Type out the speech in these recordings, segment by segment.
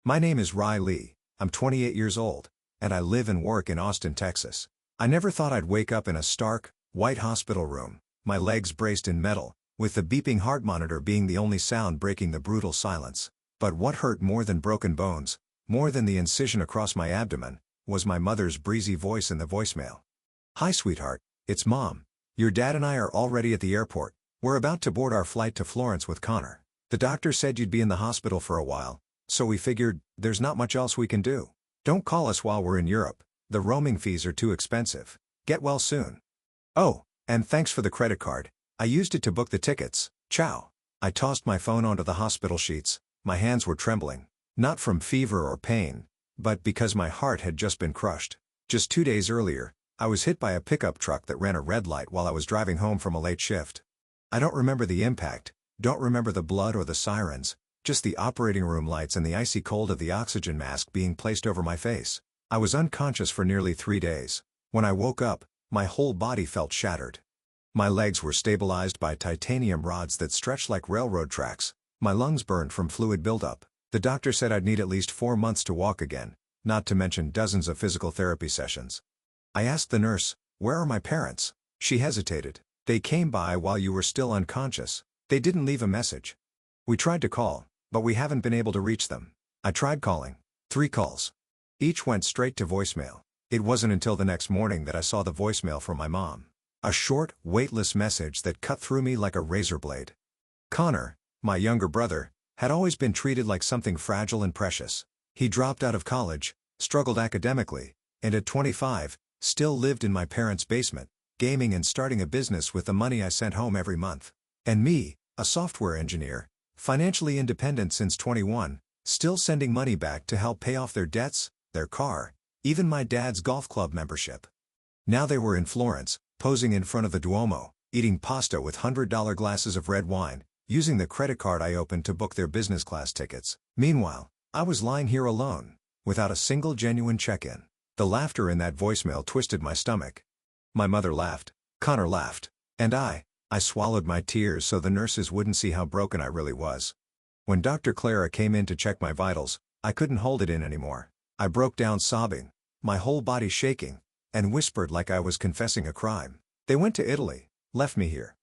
My name is Ry Lee, I'm 28 years old, and I live and work in Austin, Texas. I never thought I'd wake up in a stark, white hospital room, my legs braced in metal, with the beeping heart monitor being the only sound breaking the brutal silence. But what hurt more than broken bones, more than the incision across my abdomen, was my mother's breezy voice in the voicemail. "Hi sweetheart, it's Mom. Your dad and I are already at the airport. We're about to board our flight to Florence with Connor. The doctor said you'd be in the hospital for a while, so we figured, there's not much else we can do. Don't call us while we're in Europe, the roaming fees are too expensive. Get well soon. Oh, and thanks for the credit card, I used it to book the tickets, ciao." I tossed my phone onto the hospital sheets, my hands were trembling, not from fever or pain, but because my heart had just been crushed. Just 2 days earlier, I was hit by a pickup truck that ran a red light while I was driving home from a late shift. I don't remember the impact, don't remember the blood or the sirens, just the operating room lights and the icy cold of the oxygen mask being placed over my face. I was unconscious for nearly 3 days. When I woke up, my whole body felt shattered. My legs were stabilized by titanium rods that stretched like railroad tracks. My lungs burned from fluid buildup. The doctor said I'd need at least 4 months to walk again, not to mention dozens of physical therapy sessions. I asked the nurse, "Where are my parents?" She hesitated. "They came by while you were still unconscious. They didn't leave a message. We tried to call, but we haven't been able to reach them." I tried calling. 3 calls. Each went straight to voicemail. It wasn't until the next morning that I saw the voicemail from my mom. A short, weightless message that cut through me like a razor blade. Connor, my younger brother, had always been treated like something fragile and precious. He dropped out of college, struggled academically, and at 25, still lived in my parents' basement, gaming and starting a business with the money I sent home every month. And me, a software engineer, financially independent since 21, still sending money back to help pay off their debts, their car, even my dad's golf club membership. Now they were in Florence, posing in front of the Duomo, eating pasta with $100 glasses of red wine, using the credit card I opened to book their business class tickets. Meanwhile, I was lying here alone, without a single genuine check-in. The laughter in that voicemail twisted my stomach. My mother laughed, Connor laughed, and I swallowed my tears so the nurses wouldn't see how broken I really was. When Dr. Clara came in to check my vitals, I couldn't hold it in anymore. I broke down sobbing, my whole body shaking, and whispered like I was confessing a crime. "They went to Italy, left me here."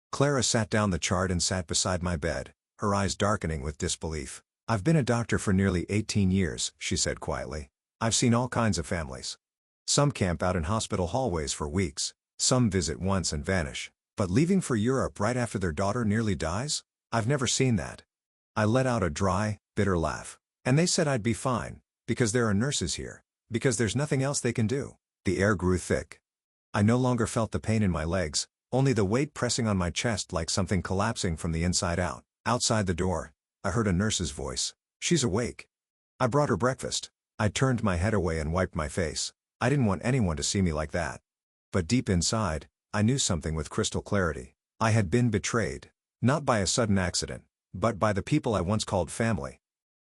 Clara sat down the chart and sat beside my bed, her eyes darkening with disbelief. "I've been a doctor for nearly 18 years, she said quietly. "I've seen all kinds of families. Some camp out in hospital hallways for weeks, some visit once and vanish. But leaving for Europe right after their daughter nearly dies? I've never seen that." I let out a dry, bitter laugh. "And they said I'd be fine, because there are nurses here, because there's nothing else they can do." The air grew thick. I no longer felt the pain in my legs, only the weight pressing on my chest like something collapsing from the inside out. Outside the door, I heard a nurse's voice. "She's awake. I brought her breakfast." I turned my head away and wiped my face. I didn't want anyone to see me like that. But deep inside, I knew something with crystal clarity. I had been betrayed. Not by a sudden accident, but by the people I once called family.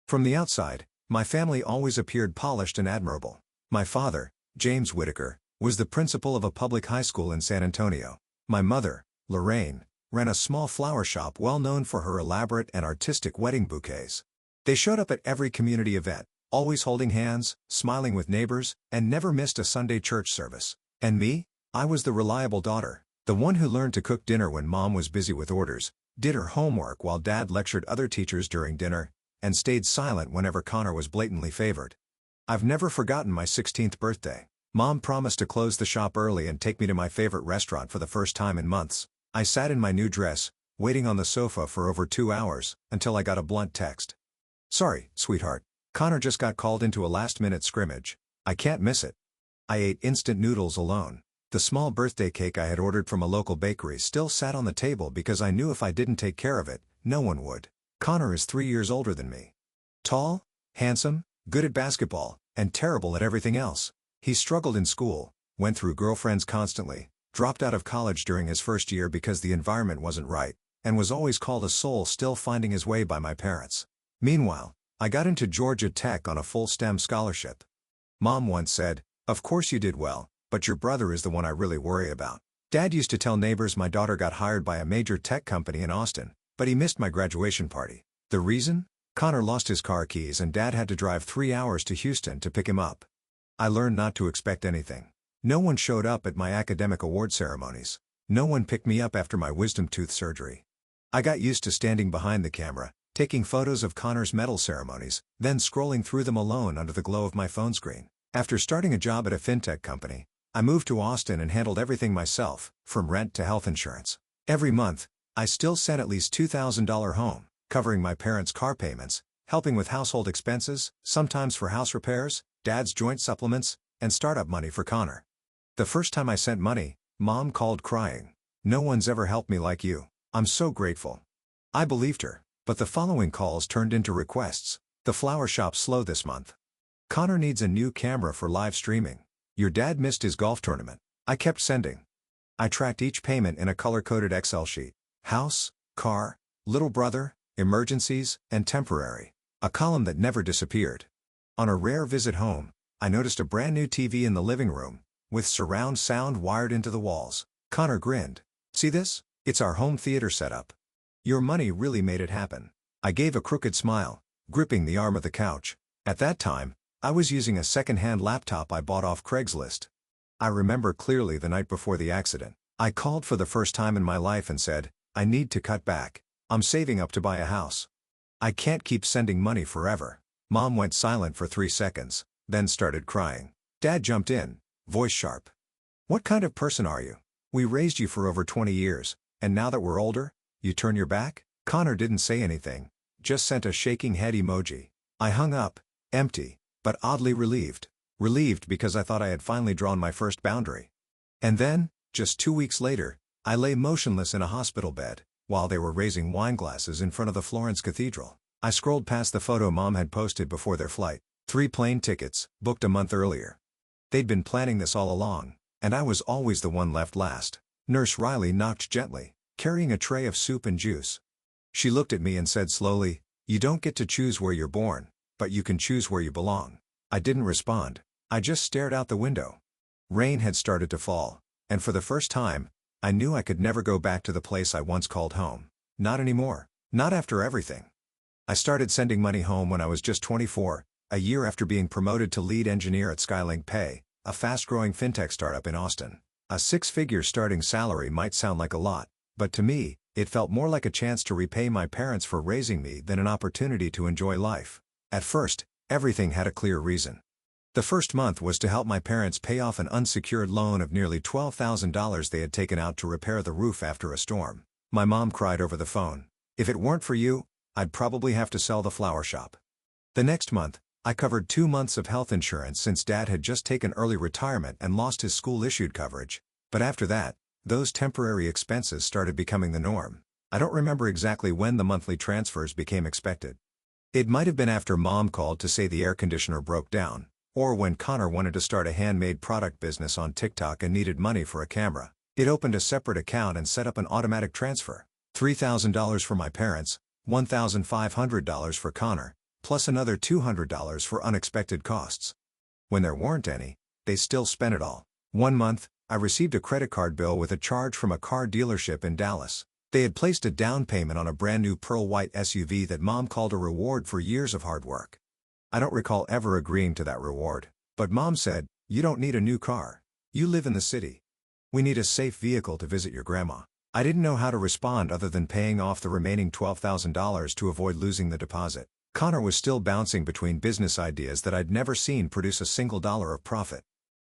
From the outside, my family always appeared polished and admirable. My father, James Whitaker, was the principal of a public high school in San Antonio. My mother, Lorraine, ran a small flower shop well known for her elaborate and artistic wedding bouquets. They showed up at every community event, always holding hands, smiling with neighbors, and never missed a Sunday church service. And me? I was the reliable daughter, the one who learned to cook dinner when mom was busy with orders, did her homework while dad lectured other teachers during dinner, and stayed silent whenever Connor was blatantly favored. I've never forgotten my 16th birthday. Mom promised to close the shop early and take me to my favorite restaurant for the first time in months. I sat in my new dress, waiting on the sofa for over 2 hours, until I got a blunt text. "Sorry, sweetheart. Connor just got called into a last-minute scrimmage. I can't miss it." I ate instant noodles alone. The small birthday cake I had ordered from a local bakery still sat on the table because I knew if I didn't take care of it, no one would. Connor is 3 years older than me. Tall, handsome, good at basketball, and terrible at everything else. He struggled in school, went through girlfriends constantly, dropped out of college during his first year because the environment wasn't right, and was always called a soul still finding his way by my parents. Meanwhile, I got into Georgia Tech on a full STEM scholarship. Mom once said, "Of course you did well, but your brother is the one I really worry about." Dad used to tell neighbors my daughter got hired by a major tech company in Austin, but he missed my graduation party. The reason? Connor lost his car keys and Dad had to drive 3 hours to Houston to pick him up. I learned not to expect anything. No one showed up at my academic award ceremonies. No one picked me up after my wisdom tooth surgery. I got used to standing behind the camera, taking photos of Connor's medal ceremonies, then scrolling through them alone under the glow of my phone screen. After starting a job at a fintech company, I moved to Austin and handled everything myself, from rent to health insurance. Every month, I still sent at least $2,000 home, covering my parents' car payments, helping with household expenses, sometimes for house repairs, Dad's joint supplements, and startup money for Connor. The first time I sent money, Mom called crying. "No one's ever helped me like you. I'm so grateful." I believed her, but the following calls turned into requests. "The flower shop's slow this month. Connor needs a new camera for live streaming. Your dad missed his golf tournament." I kept sending. I tracked each payment in a color-coded Excel sheet. House, car, little brother, emergencies, and temporary. A column that never disappeared. On a rare visit home, I noticed a brand new TV in the living room, with surround sound wired into the walls. Connor grinned. "See this? It's our home theater setup. Your money really made it happen." I gave a crooked smile, gripping the arm of the couch. At that time, I was using a second-hand laptop I bought off Craigslist. I remember clearly the night before the accident. I called for the first time in my life and said, "I need to cut back. I'm saving up to buy a house. I can't keep sending money forever." Mom went silent for 3 seconds, then started crying. Dad jumped in, voice sharp. "What kind of person are you? We raised you for over 20 years, and now that we're older, you turn your back?" Connor didn't say anything, just sent a shaking head emoji. I hung up, empty, but oddly relieved. Relieved because I thought I had finally drawn my first boundary. And then, just 2 weeks later, I lay motionless in a hospital bed, while they were raising wine glasses in front of the Florence Cathedral. I scrolled past the photo Mom had posted before their flight. 3 plane tickets, booked a month earlier. They'd been planning this all along, and I was always the one left last. Nurse Riley knocked gently, carrying a tray of soup and juice. She looked at me and said slowly, "You don't get to choose where you're born, but you can choose where you belong." I didn't respond. I just stared out the window. Rain had started to fall, and for the first time, I knew I could never go back to the place I once called home. Not anymore. Not after everything. I started sending money home when I was just 24, a year after being promoted to lead engineer at Skylink Pay, a fast-growing fintech startup in Austin. A 6-figure starting salary might sound like a lot, but to me, it felt more like a chance to repay my parents for raising me than an opportunity to enjoy life. At first, everything had a clear reason. The first month was to help my parents pay off an unsecured loan of nearly $12,000 they had taken out to repair the roof after a storm. My mom cried over the phone. "If it weren't for you, I'd probably have to sell the flower shop." The next month, I covered 2 months of health insurance since Dad had just taken early retirement and lost his school-issued coverage. But after that, those temporary expenses started becoming the norm. I don't remember exactly when the monthly transfers became expected. It might have been after Mom called to say the air conditioner broke down, or when Connor wanted to start a handmade product business on TikTok and needed money for a camera. It opened a separate account and set up an automatic transfer. $3,000 for my parents, $1,500 for Connor, plus another $200 for unexpected costs. When there weren't any, they still spent it all. One month, I received a credit card bill with a charge from a car dealership in Dallas. They had placed a down payment on a brand new pearl white SUV that Mom called a reward for years of hard work. I don't recall ever agreeing to that reward, but Mom said, "You don't need a new car. You live in the city. We need a safe vehicle to visit your grandma." I didn't know how to respond other than paying off the remaining $12,000 to avoid losing the deposit. Connor was still bouncing between business ideas that I'd never seen produce a single dollar of profit.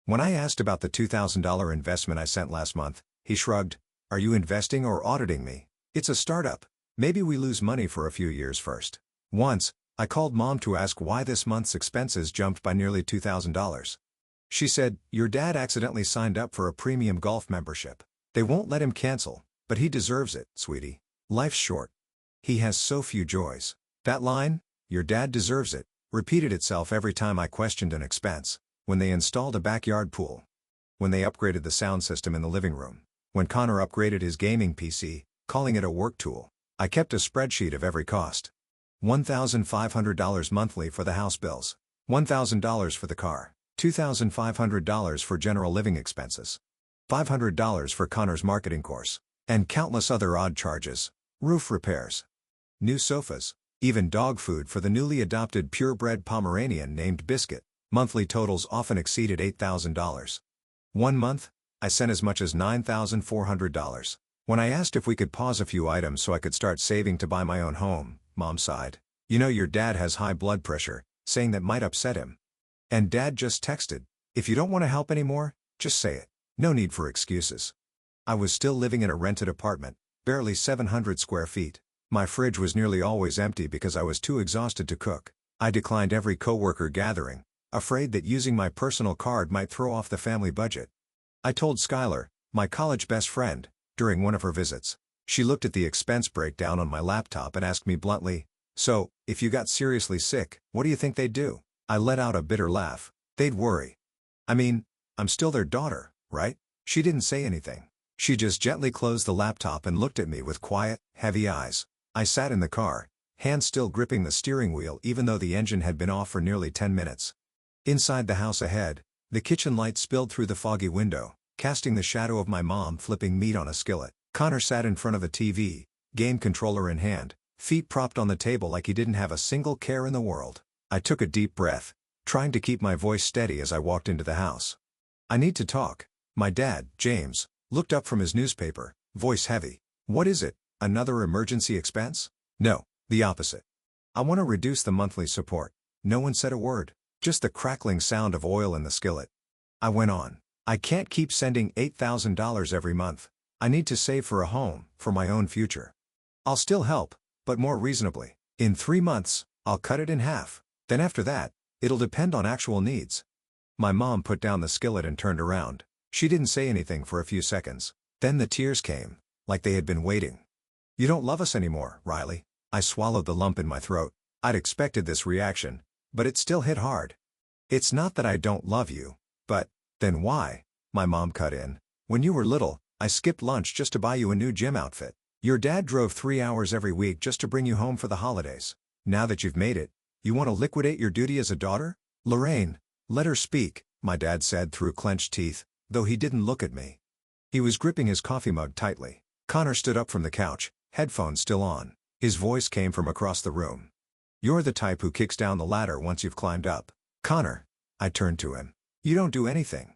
When I asked about the $2,000 investment I sent last month, he shrugged. "Are you investing or auditing me? It's a startup. Maybe we lose money for a few years first." Once, I called Mom to ask why this month's expenses jumped by nearly $2,000. She said, "Your dad accidentally signed up for a premium golf membership. They won't let him cancel, but he deserves it, sweetie. Life's short. He has so few joys." That line, "Your dad deserves it," repeated itself every time I questioned an expense. When they installed a backyard pool. When they upgraded the sound system in the living room. When Connor upgraded his gaming PC, calling it a work tool. I kept a spreadsheet of every cost. $1,500 monthly for the house bills. $1,000 for the car. $2,500 for general living expenses. $500 for Connor's marketing course. And countless other odd charges. Roof repairs. New sofas. Even dog food for the newly adopted purebred Pomeranian named Biscuit. Monthly totals often exceeded $8,000. One month, I sent as much as $9,400. When I asked if we could pause a few items so I could start saving to buy my own home, Mom sighed. You know your dad has high blood pressure, saying that might upset him. And Dad just texted, if you don't want to help anymore, just say it. No need for excuses. I was still living in a rented apartment, barely 700 square feet. My fridge was nearly always empty because I was too exhausted to cook. I declined every coworker gathering, afraid that using my personal card might throw off the family budget. I told Skylar, my college best friend, during one of her visits. She looked at the expense breakdown on my laptop and asked me bluntly, so, if you got seriously sick, what do you think they'd do? I let out a bitter laugh. They'd worry. I mean, I'm still their daughter, right? She didn't say anything. She just gently closed the laptop and looked at me with quiet, heavy eyes. I sat in the car, hands still gripping the steering wheel even though the engine had been off for nearly 10 minutes. Inside the house ahead, the kitchen light spilled through the foggy window, casting the shadow of my mom flipping meat on a skillet. Connor sat in front of a TV, game controller in hand, feet propped on the table like he didn't have a single care in the world. I took a deep breath, trying to keep my voice steady as I walked into the house. I need to talk. My dad, James, looked up from his newspaper, voice heavy. What is it? Another emergency expense? No, the opposite. I want to reduce the monthly support. No one said a word, just the crackling sound of oil in the skillet. I went on. I can't keep sending $8,000 every month. I need to save for a home, for my own future. I'll still help, but more reasonably. In 3 months, I'll cut it in half. Then after that, it'll depend on actual needs. My mom put down the skillet and turned around. She didn't say anything for a few seconds. Then the tears came, like they had been waiting. You don't love us anymore, Riley. I swallowed the lump in my throat. I'd expected this reaction, but it still hit hard. It's not that I don't love you, but, then why? My mom cut in. When you were little, I skipped lunch just to buy you a new gym outfit. Your dad drove 3 hours every week just to bring you home for the holidays. Now that you've made it, you want to liquidate your duty as a daughter? Lorraine, let her speak, my dad said through clenched teeth, though he didn't look at me. He was gripping his coffee mug tightly. Connor stood up from the couch, headphones still on. His voice came from across the room. You're the type who kicks down the ladder once you've climbed up. Connor. I turned to him. You don't do anything.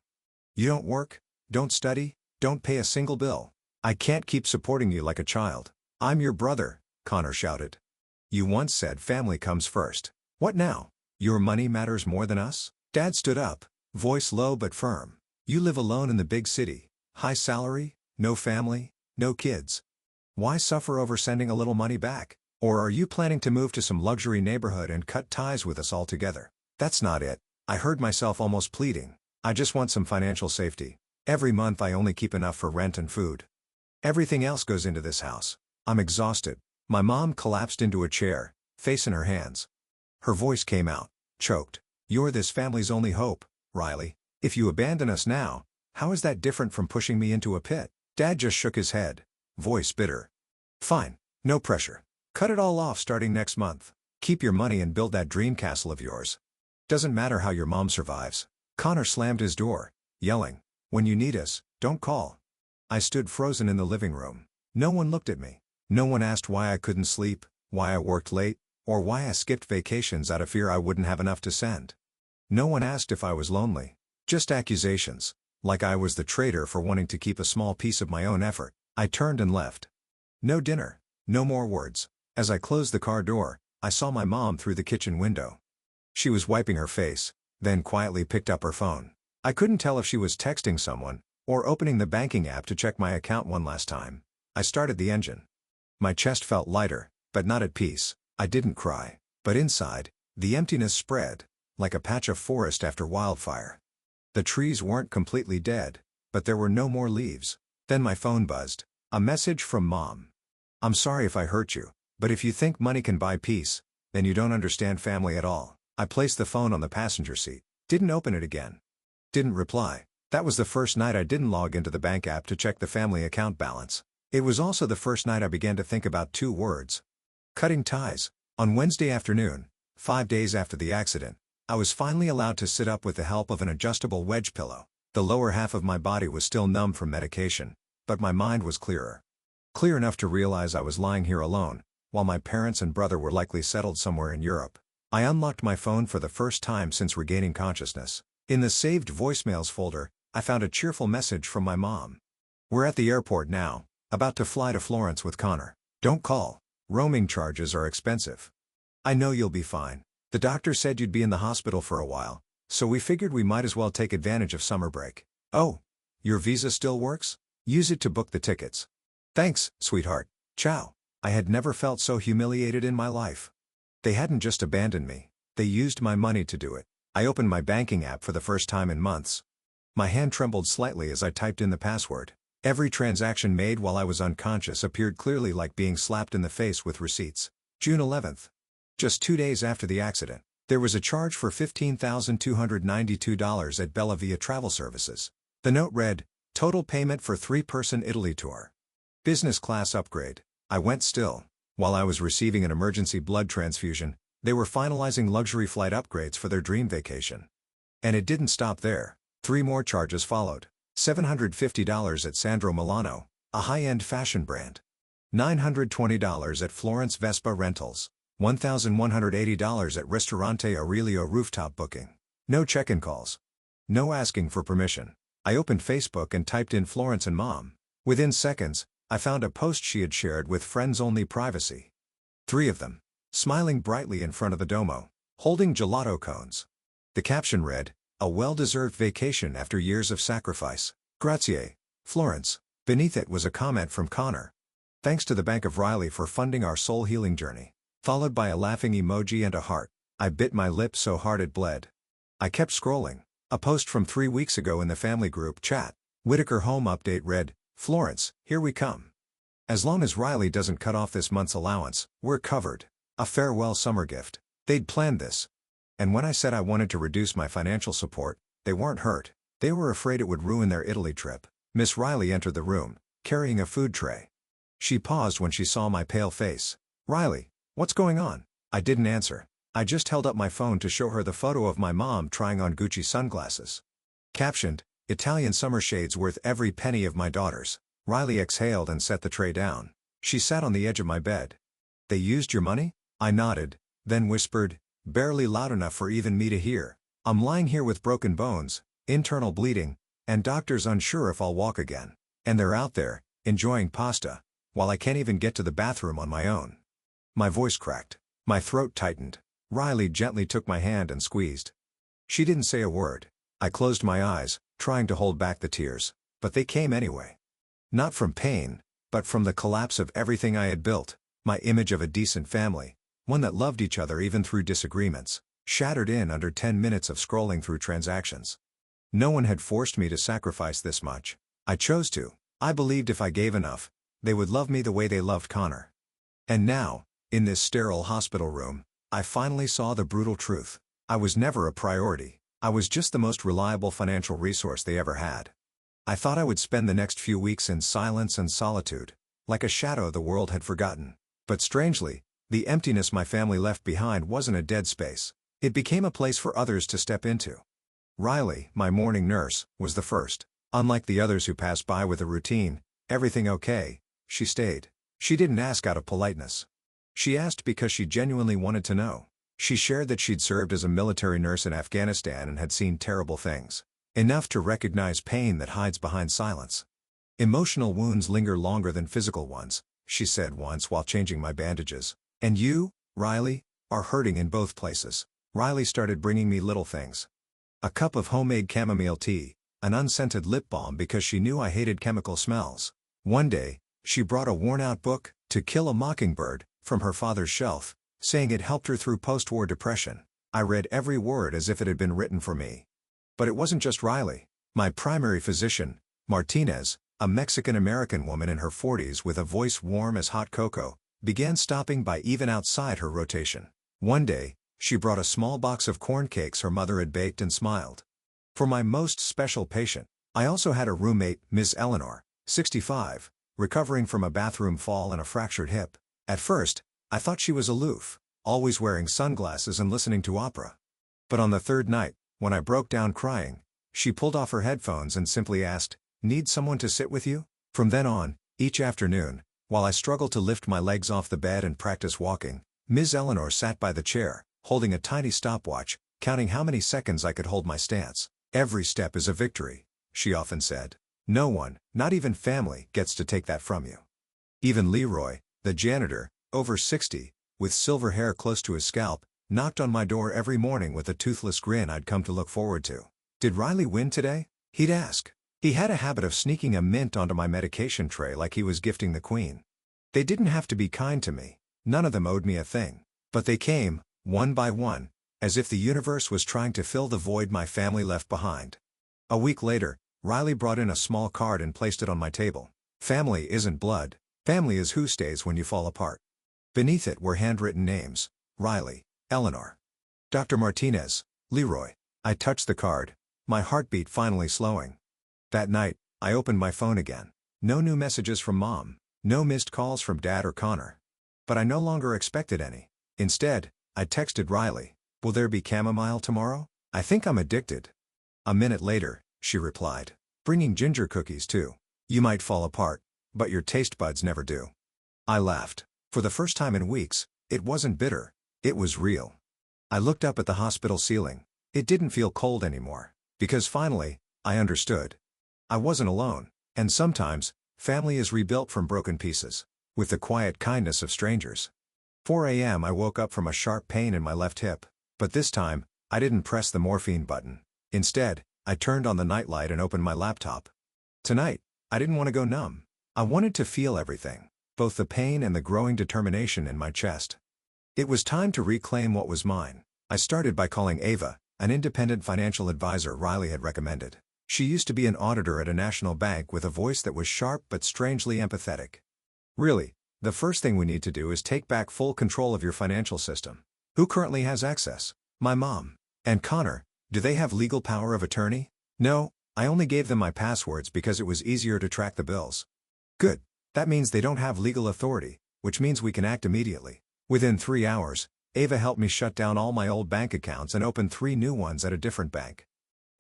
You don't work, don't study, don't pay a single bill. I can't keep supporting you like a child. I'm your brother, Connor shouted. You once said family comes first. What now? Your money matters more than us? Dad stood up, voice low but firm. You live alone in the big city, high salary, no family, no kids. Why suffer over sending a little money back? Or are you planning to move to some luxury neighborhood and cut ties with us altogether? That's not it. I heard myself almost pleading. I just want some financial safety. Every month I only keep enough for rent and food. Everything else goes into this house. I'm exhausted. My mom collapsed into a chair, face in her hands. Her voice came out, choked. You're this family's only hope, Riley. If you abandon us now, how is that different from pushing me into a pit? Dad just shook his head, voice bitter. Fine, no pressure. Cut it all off starting next month. Keep your money and build that dream castle of yours. Doesn't matter how your mom survives. Connor slammed his door, yelling, when you need us, don't call. I stood frozen in the living room. No one looked at me. No one asked why I couldn't sleep, why I worked late, or why I skipped vacations out of fear I wouldn't have enough to send. No one asked if I was lonely. Just accusations, like I was the traitor for wanting to keep a small piece of my own effort. I turned and left. No dinner, no more words. As I closed the car door, I saw my mom through the kitchen window. She was wiping her face, then quietly picked up her phone. I couldn't tell if she was texting someone, or opening the banking app to check my account one last time. I started the engine. My chest felt lighter, but not at peace. I didn't cry, but inside, the emptiness spread, like a patch of forest after wildfire. The trees weren't completely dead, but there were no more leaves. Then my phone buzzed. A message from Mom. I'm sorry if I hurt you, but if you think money can buy peace, then you don't understand family at all. I placed the phone on the passenger seat. Didn't open it again. Didn't reply. That was the first night I didn't log into the bank app to check the family account balance. It was also the first night I began to think about 2 words. Cutting ties. On Wednesday afternoon, 5 days after the accident, I was finally allowed to sit up with the help of an adjustable wedge pillow. The lower half of my body was still numb from medication, but my mind was clearer. Clear enough to realize I was lying here alone, while my parents and brother were likely settled somewhere in Europe. I unlocked my phone for the first time since regaining consciousness. In the saved voicemails folder, I found a cheerful message from my mom. "We're at the airport now, about to fly to Florence with Connor. Don't call. Roaming charges are expensive. I know you'll be fine. The doctor said you'd be in the hospital for a while, so we figured we might as well take advantage of summer break. Oh, your visa still works? Use it to book the tickets. Thanks, sweetheart. Ciao." I had never felt so humiliated in my life. They hadn't just abandoned me, they used my money to do it. I opened my banking app for the first time in months. My hand trembled slightly as I typed in the password. Every transaction made while I was unconscious appeared clearly, like being slapped in the face with receipts. June 11th. Just 2 days after the accident, there was a charge for $15,292 at Bella Via Travel Services. The note read, "Total payment for 3-person Italy tour. Business class upgrade." I went still. While I was receiving an emergency blood transfusion, they were finalizing luxury flight upgrades for their dream vacation. And it didn't stop there. 3 more charges followed. $750 at Sandro Milano, a high-end fashion brand. $920 at Florence Vespa Rentals. $1,180 at Ristorante Aurelio rooftop booking. No check-in calls. No asking for permission. I opened Facebook and typed in Florence and Mom. Within seconds, I found a post she had shared with friends only privacy. 3 of them, smiling brightly in front of the Duomo, holding gelato cones. The caption read, "A well-deserved vacation after years of sacrifice. Grazie, Florence." Beneath it was a comment from Connor. "Thanks to the Bank of Riley for funding our soul-healing journey." Followed by a laughing emoji and a heart. I bit my lip so hard it bled. I kept scrolling. A post from 3 weeks ago in the family group chat. Whitaker home update read, "Florence, here we come. As long as Riley doesn't cut off this month's allowance, we're covered." A farewell summer gift. They'd planned this. And when I said I wanted to reduce my financial support, they weren't hurt. They were afraid it would ruin their Italy trip. Miss Riley entered the room, carrying a food tray. She paused when she saw my pale face. "Riley, what's going on?" I didn't answer. I just held up my phone to show her the photo of my mom trying on Gucci sunglasses. Captioned, "Italian summer shades worth every penny of my daughters." Riley exhaled and set the tray down. She sat on the edge of my bed. "They used your money?" I nodded, then whispered, barely loud enough for even me to hear, "I'm lying here with broken bones, internal bleeding, and doctors unsure if I'll walk again. And they're out there, enjoying pasta, while I can't even get to the bathroom on my own." My voice cracked. My throat tightened. Riley gently took my hand and squeezed. She didn't say a word. I closed my eyes, trying to hold back the tears, but they came anyway. Not from pain, but from the collapse of everything I had built. My image of a decent family, one that loved each other even through disagreements, shattered in under 10 minutes of scrolling through transactions. No one had forced me to sacrifice this much. I chose to. I believed if I gave enough, they would love me the way they loved Connor. And now, in this sterile hospital room, I finally saw the brutal truth. I was never a priority. I was just the most reliable financial resource they ever had. I thought I would spend the next few weeks in silence and solitude, like a shadow the world had forgotten. But strangely, the emptiness my family left behind wasn't a dead space. It became a place for others to step into. Riley, my morning nurse, was the first. Unlike the others who passed by with a routine, "Everything okay?" she stayed. She didn't ask out of politeness. She asked because she genuinely wanted to know. She shared that she'd served as a military nurse in Afghanistan and had seen terrible things. Enough to recognize pain that hides behind silence. "Emotional wounds linger longer than physical ones," she said once while changing my bandages. "And you, Riley, are hurting in both places." Riley started bringing me little things. A cup of homemade chamomile tea, an unscented lip balm because she knew I hated chemical smells. One day, she brought a worn-out book, To Kill a Mockingbird, from her father's shelf, saying it helped her through post-war depression. I read every word as if it had been written for me. But it wasn't just Riley. My primary physician, Martinez, a Mexican-American woman in her 40s with a voice warm as hot cocoa, began stopping by even outside her rotation. One day, she brought a small box of corn cakes her mother had baked and smiled. For my most special patient, I also had a roommate, Miss Eleanor, 65, recovering from a bathroom fall and a fractured hip. At first, I thought she was aloof, always wearing sunglasses and listening to opera. But on the third night, when I broke down crying, she pulled off her headphones and simply asked, "Need someone to sit with you?" From then on, each afternoon, While I struggled to lift my legs off the bed and practice walking, Ms. Eleanor sat by the chair, holding a tiny stopwatch, counting how many seconds I could hold my stance. "Every step is a victory," she often said. "No one, not even family, gets to take that from you." Even Leroy, the janitor, over 60, with silver hair close to his scalp, knocked on my door every morning with a toothless grin I'd come to look forward to. "Did Riley win today?" he'd ask. He had a habit of sneaking a mint onto my medication tray like he was gifting the queen. They didn't have to be kind to me, none of them owed me a thing. But they came, one by one, as if the universe was trying to fill the void my family left behind. A week later, Riley brought in a small card and placed it on my table. "Family isn't blood, family is who stays when you fall apart." Beneath it were handwritten names: Riley, Eleanor, Dr. Martinez, Leroy. I touched the card, my heartbeat finally slowing. That night, I opened my phone again. No new messages from Mom, no missed calls from Dad or Connor. But I no longer expected any. Instead, I texted Riley, "Will there be chamomile tomorrow? I think I'm addicted." A minute later, she replied, "Bringing ginger cookies too. You might fall apart, but your taste buds never do." I laughed. For the first time in weeks, it wasn't bitter, it was real. I looked up at the hospital ceiling. It didn't feel cold anymore, because finally, I understood. I wasn't alone, and sometimes, family is rebuilt from broken pieces, with the quiet kindness of strangers. 4 a.m. I woke up from a sharp pain in my left hip, but this time, I didn't press the morphine button. Instead, I turned on the nightlight and opened my laptop. Tonight, I didn't want to go numb. I wanted to feel everything, both the pain and the growing determination in my chest. It was time to reclaim what was mine. I started by calling Ava, an independent financial advisor Riley had recommended. She used to be an auditor at a national bank with a voice that was sharp but strangely empathetic. "Really, the first thing we need to do is take back full control of your financial system. Who currently has access? My mom. And Connor, do they have legal power of attorney?" "No, I only gave them my passwords because it was easier to track the bills." "Good. That means they don't have legal authority, which means we can act immediately." Within 3 hours, Ava helped me shut down all my old bank accounts and open 3 new ones at a different bank.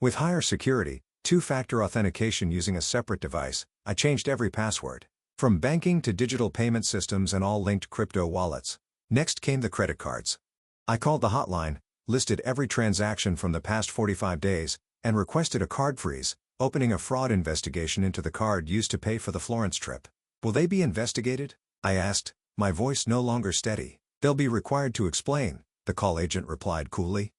With higher security, 2-factor authentication using a separate device, I changed every password. From banking to digital payment systems and all linked crypto wallets. Next came the credit cards. I called the hotline, listed every transaction from the past 45 days, and requested a card freeze, opening a fraud investigation into the card used to pay for the Florence trip. "Will they be investigated?" I asked, my voice no longer steady. "They'll be required to explain," the call agent replied coolly.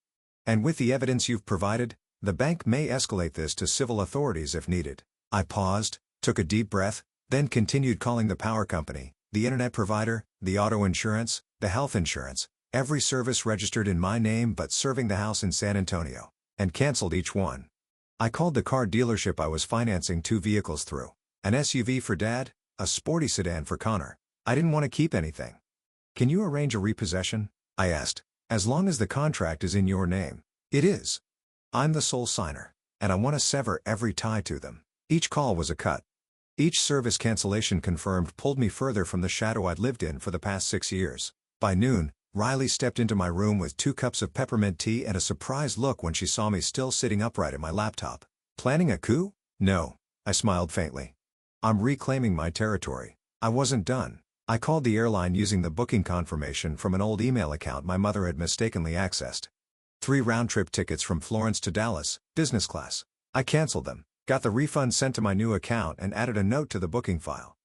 "And with the evidence you've provided, the bank may escalate this to civil authorities if needed." I paused, took a deep breath, then continued calling the power company, the internet provider, the auto insurance, the health insurance, every service registered in my name but serving the house in San Antonio, and canceled each one. I called the car dealership I was financing 2 vehicles through. An SUV for Dad, a sporty sedan for Connor. I didn't want to keep anything. "Can you arrange a repossession?" I asked. "As long as the contract is in your name." "It is. I'm the sole signer, and I want to sever every tie to them." Each call was a cut. Each service cancellation confirmed pulled me further from the shadow I'd lived in for the past 6 years. By noon, Riley stepped into my room with 2 cups of peppermint tea and a surprised look when she saw me still sitting upright at my laptop. "Planning a coup?" "No," I smiled faintly. "I'm reclaiming my territory." I wasn't done. I called the airline using the booking confirmation from an old email account my mother had mistakenly accessed. 3 round-trip tickets from Florence to Dallas, business class. I canceled them, got the refund sent to my new account and added a note to the booking file.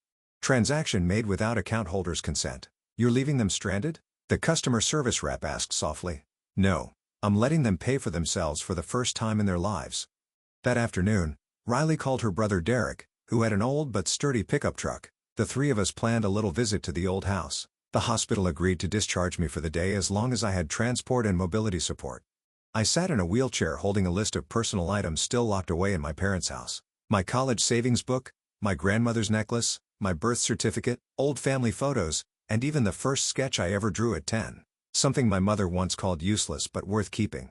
"Transaction made without account holder's consent. You're leaving them stranded?" the customer service rep asked softly. "No, I'm letting them pay for themselves for the first time in their lives." That afternoon, Riley called her brother Derek, who had an old but sturdy pickup truck. The 3 of us planned a little visit to the old house. The hospital agreed to discharge me for the day as long as I had transport and mobility support. I sat in a wheelchair holding a list of personal items still locked away in my parents' house. My college savings book, my grandmother's necklace, my birth certificate, old family photos, and even the first sketch I ever drew at 10. Something my mother once called useless but worth keeping.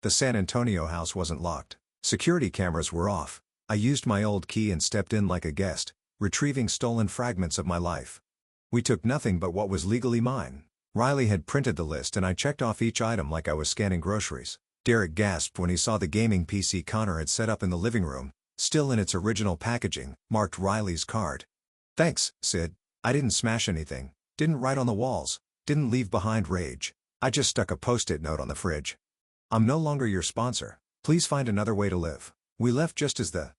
The San Antonio house wasn't locked. Security cameras were off. I used my old key and stepped in like a guest, retrieving stolen fragments of my life. We took nothing but what was legally mine. Riley had printed the list and I checked off each item like I was scanning groceries. Derek gasped when he saw the gaming PC Connor had set up in the living room, still in its original packaging, marked Riley's card. "Thanks, Sid." I didn't smash anything, didn't write on the walls, didn't leave behind rage. I just stuck a post-it note on the fridge. I'm no longer your sponsor. Please find another way to live. We left just as the